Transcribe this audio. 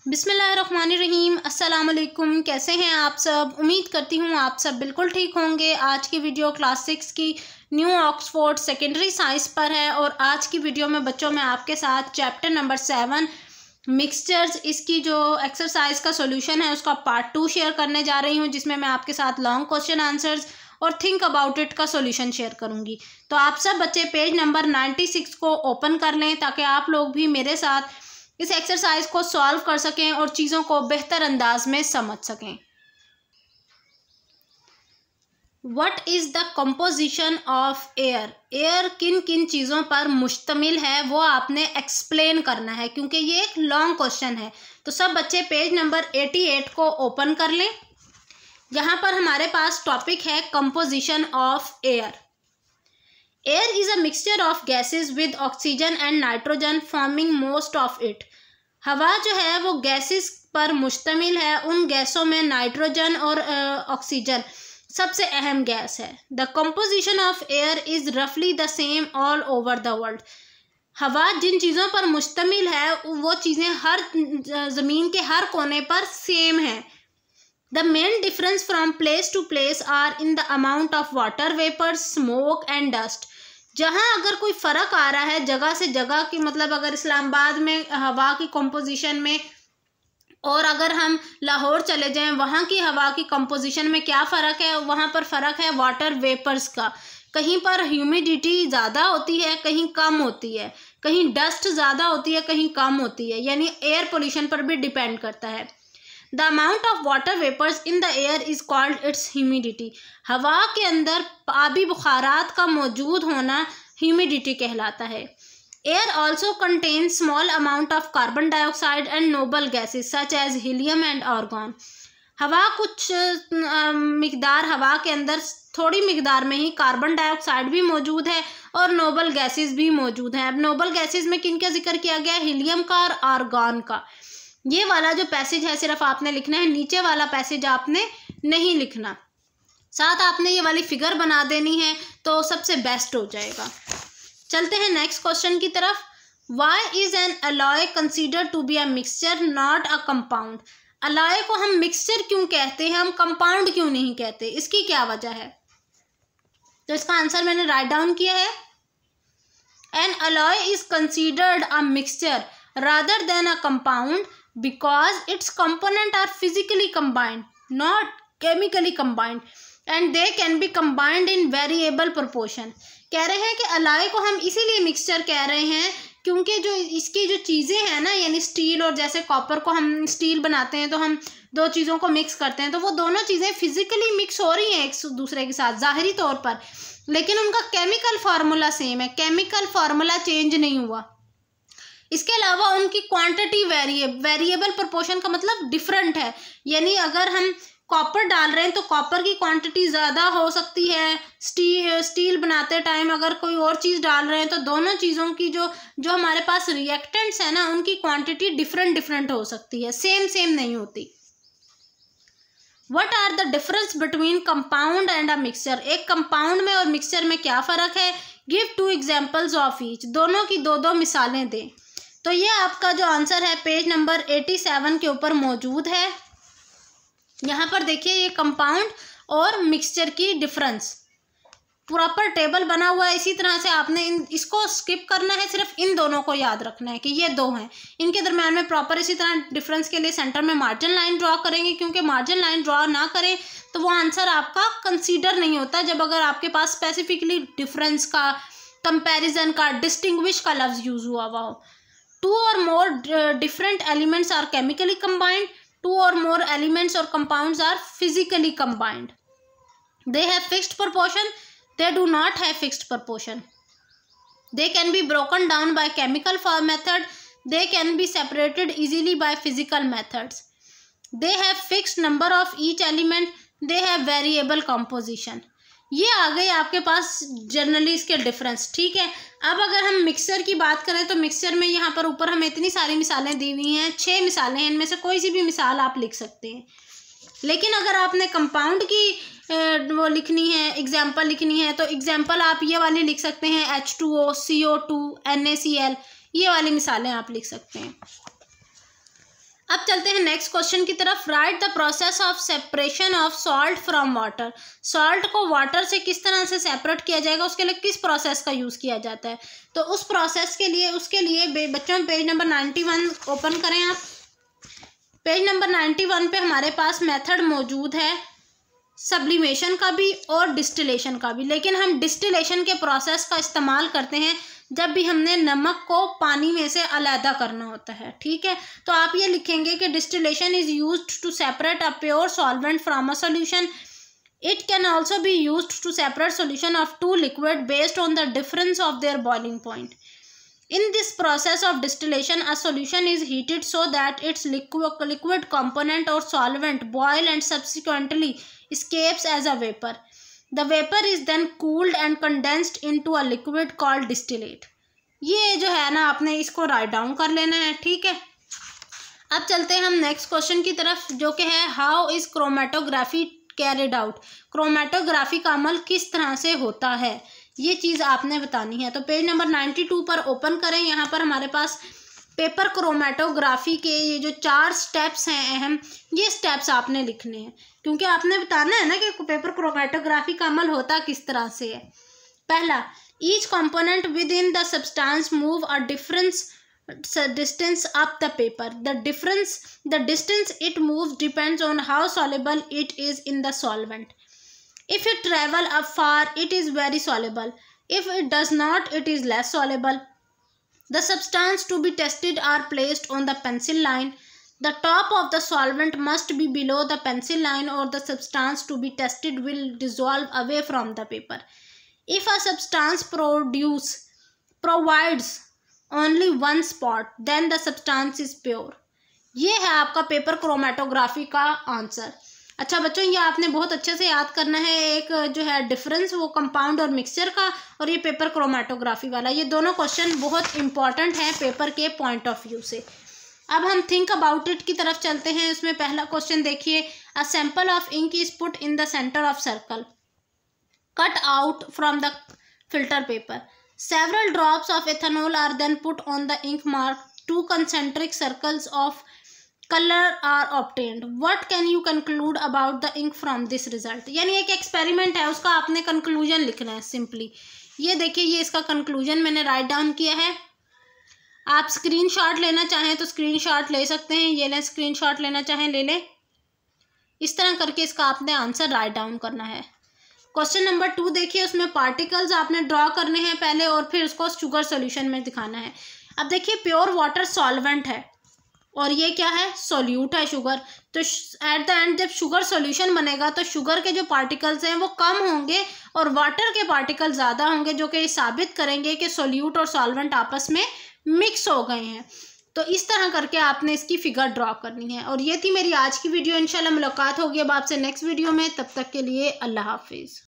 बिस्मिल्लाहिर्रहमानिर्रहीम। अस्सलाम वालेकुम। कैसे हैं आप सब? उम्मीद करती हूँ आप सब बिल्कुल ठीक होंगे। आज की वीडियो क्लास 6 की न्यू ऑक्सफोर्ड सेकेंडरी साइंस पर है और आज की वीडियो में बच्चों में आपके साथ चैप्टर नंबर 7 मिक्सचर्स, इसकी जो एक्सरसाइज का सॉल्यूशन है उसका पार्ट 2 शेयर करने जा रही हूँ, जिसमें मैं आपके साथ लॉन्ग क्वेश्चन आंसर्स और थिंक अबाउट इट का सॉल्यूशन शेयर करूँगी। तो आप सब बच्चे पेज नंबर 96 को ओपन कर लें ताकि आप लोग भी मेरे साथ इस एक्सरसाइज को सॉल्व कर सकें और चीज़ों को बेहतर अंदाज में समझ सकें। What is the composition of air? Air किन किन चीज़ों पर मुश्तमिल है वो आपने एक्सप्लेन करना है, क्योंकि ये एक लॉन्ग क्वेश्चन है। तो सब बच्चे पेज नंबर 88 को ओपन कर लें। यहाँ पर हमारे पास टॉपिक है composition of air. Air is a mixture of gases with oxygen and nitrogen forming most of it. हवा जो है वो गैसेस पर मुश्तमिल है, उन गैसों में नाइट्रोजन और ऑक्सीजन सबसे अहम गैस है। The composition of air is रफली the same all over the world. हवा जिन चीज़ों पर मुश्तमिल है वो चीज़ें हर ज़मीन के हर कोने पर सेम है। The main difference from place to place are in the amount of water vapour, smoke and dust. जहाँ अगर कोई फ़र्क आ रहा है जगह से जगह की, मतलब अगर इस्लामाबाद में हवा की कंपोजिशन में और अगर हम लाहौर चले जाएं वहाँ की हवा की कंपोजिशन में क्या फ़र्क है? वहाँ पर फ़र्क है वाटर वेपर्स का। कहीं पर ह्यूमिडिटी ज़्यादा होती है, कहीं कम होती है, कहीं डस्ट ज़्यादा होती है, कहीं कम होती है, यानी एयर पोल्यूशन पर भी डिपेंड करता है। The amount of water vapours in the air is called its humidity. हवा के अंदर आबी बुखारात का मौजूद होना ह्यूमिडिटी कहलाता है। Air also contain small amount of carbon dioxide and noble gases such as helium and argon. हवा कुछ मिकदार हवा के अंदर थोड़ी मिकदार में ही कार्बन डाइऑक्साइड भी मौजूद है और नोबल गैसेज भी मौजूद हैं। अब नोबल गैसेज में किन का जिक्र किया गया? हीलियम का और आर्गन का। ये वाला जो पैसेज है सिर्फ आपने लिखना है, नीचे वाला पैसेज आपने नहीं लिखना। साथ आपने ये वाली फिगर बना देनी है तो सबसे बेस्ट हो जाएगा। चलते हैं नेक्स्ट क्वेश्चन की तरफ। Why is an alloy consider to be a mixture not a compound? Alloy को हम मिक्सचर क्यों कहते हैं, हम कंपाउंड क्यों नहीं कहते? इसकी क्या वजह है? तो इसका आंसर मैंने राइट डाउन किया है। N alloy is considered a mixture rather than a compound because its components are physically combined, not chemically combined, and they can be combined in variable proportion। कह रहे हैं कि अलाय को हम इसीलिए मिक्सचर कह रहे हैं क्योंकि जो इसकी जो चीज़ें हैं ना, यानी स्टील और जैसे कॉपर को हम स्टील बनाते हैं तो हम दो चीज़ों को मिक्स करते हैं तो वो दोनों चीज़ें फिजिकली मिक्स हो रही हैं एक दूसरे के साथ ज़ाहिरी तौर पर, लेकिन उनका केमिकल फार्मूला सेम है, केमिकल फार्मूला चेंज नहीं हुआ। इसके अलावा उनकी क्वांटिटी वेरिएबल प्रोपोर्शन का मतलब डिफरेंट है, यानी अगर हम कॉपर डाल रहे हैं तो कॉपर की क्वांटिटी ज़्यादा हो सकती है। स्टील बनाते टाइम अगर कोई और चीज़ डाल रहे हैं तो दोनों चीज़ों की जो हमारे पास रिएक्टेंट्स है ना, उनकी क्वांटिटी डिफरेंट हो सकती है, सेम नहीं होती। What are the difference between compound and a mixture? एक कंपाउंड में और मिक्सचर में क्या फ़र्क है? Give 2 examples of each. दोनों की दो मिसालें दें। तो ये आपका जो आंसर है पेज नंबर 87 के ऊपर मौजूद है। यहाँ पर देखिए ये कंपाउंड और मिक्सचर की डिफरेंस, प्रॉपर टेबल बना हुआ है। इसी तरह से आपने इसको स्किप करना है, सिर्फ इन दोनों को याद रखना है कि ये दो हैं, इनके दरम्यान में प्रॉपर इसी तरह डिफरेंस के लिए सेंटर में मार्जिन लाइन ड्रॉ करेंगे, क्योंकि मार्जिन लाइन ड्रॉ ना करें तो वो आंसर आपका कंसीडर नहीं होता जब अगर आपके पास स्पेसिफिकली डिफरेंस का, कंपेरिजन का, डिस्टिंग्विश का लफ्ज़ यूज़ हुआ हो। 2 or more different elements are chemically combined. 2 or more elements or compounds are physically combined. They have fixed proportion. They do not have fixed proportion. They can be broken down by chemical method. They can be separated easily by physical methods. They have fixed number of each element. They have variable composition. ये आ गई आपके पास generally इसके difference, ठीक है। अब अगर हम mixture की बात करें तो मिक्सचर में यहाँ पर ऊपर हमें इतनी सारी मिसालें दी हुई हैं, 6 मिसालें हैं, इनमें से कोई सी भी मिसाल आप लिख सकते हैं। लेकिन अगर आपने कंपाउंड की वो लिखनी है, एग्जाम्पल लिखनी है, तो एग्जाम्पल आप ये वाली लिख सकते हैं, H2O, CO2, NaCl, ये वाली मिसालें आप लिख सकते हैं। अब चलते हैं नेक्स्ट क्वेश्चन की तरफ। Right the process of separation of salt from water. Salt को वाटर से किस तरह से सेपरेट किया जाएगा, उसके लिए किस प्रोसेस का यूज़ किया जाता है। तो उस प्रोसेस के लिए बच्चों पेज नंबर 91 ओपन करें आप। पेज नंबर 91 पे हमारे पास मेथड मौजूद है सब्लिमेशन का भी और डिस्टिलेशन का भी, लेकिन हम डिस्टिलेशन के प्रोसेस का इस्तेमाल करते हैं जब भी हमने नमक को पानी में से अलहदा करना होता है। ठीक है, तो आप ये लिखेंगे कि distillation is used to separate a pure solvent from a solution. It can also be used to separate solution of two liquid based on the difference of their boiling point. In this process of distillation, a solution is heated so that its liquid component or solvent boil and subsequently escapes as a vapor. The vapor is then cooled and condensed into a liquid called distillate. ये जो है ना आपने इसको write down कर लेना है। ठीक है, अब चलते हैं हम नेक्स्ट क्वेश्चन की तरफ, जो कि है how is chromatography carried out. Chromatography का अमल किस तरह से होता है, ये चीज़ आपने बतानी है। तो पेज नंबर 92 पर ओपन करें। यहाँ पर हमारे पास पेपर क्रोमेटोग्राफी के ये जो 4 स्टेप्स हैं अहम, ये स्टेप्स आपने लिखने हैं, क्योंकि आपने बताना है ना कि पेपर क्रोमेटोग्राफी का अमल होता किस तरह से है। पहला, each component with in the substance move a difference distance up the paper. The distance it moves depends on how soluble it is in the solvent. If it travel up far, it is very soluble. If it does not, it is less soluble. The substance to be tested are placed on the pencil line. The top of the solvent must be below the pencil line or the substance to be tested will dissolve away from the paper. If a substance provides only one spot, then the substance is pure. ये है आपका paper chromatography का answer. अच्छा बच्चों, ये आपने बहुत अच्छे से याद करना है। एक जो है डिफरेंस वो कंपाउंड और मिक्सचर का, और ये पेपर क्रोमेटोग्राफी वाला, ये दोनों क्वेश्चन बहुत इंपॉर्टेंट हैं पेपर के पॉइंट ऑफ व्यू से। अब हम थिंक अबाउट इट की तरफ चलते हैं। इसमें पहला क्वेश्चन देखिए, a sample of ink is put in the centre of circle, cut out from the filter paper. Several drops of ethanol are then put on the ink mark. 2 concentric circles of color are obtained. What can you conclude about the ink from this result? यानी एक experiment है, उसका आपने conclusion लिखना है simply. ये देखिए, ये इसका कंक्लूजन मैंने राइट डाउन किया है। आप स्क्रीनशॉट लेना चाहें तो स्क्रीनशॉट ले सकते हैं, ये लें, स्क्रीनशॉट लेना चाहें ले लें। इस तरह करके इसका आपने आंसर राइट डाउन करना है। क्वेश्चन नंबर 2 देखिए, उसमें पार्टिकल्स आपने ड्रॉ करने हैं पहले और फिर उसको शुगर सॉल्यूशन में दिखाना है। अब देखिए, प्योर वाटर सॉल्वेंट है और ये क्या है, सोल्यूट है शुगर। तो एट द एंड जब शुगर सॉल्यूशन बनेगा तो शुगर के जो पार्टिकल्स हैं वो कम होंगे और वाटर के पार्टिकल ज़्यादा होंगे, जो कि साबित करेंगे कि सोल्यूट और सॉल्वेंट आपस में मिक्स हो गए हैं। तो इस तरह करके आपने इसकी फिगर ड्रॉ करनी है। और ये थी मेरी आज की वीडियो। इंशाल्लाह मुलाकात होगी अब आपसे नेक्स्ट वीडियो में। तब तक के लिए अल्लाह हाफिज़।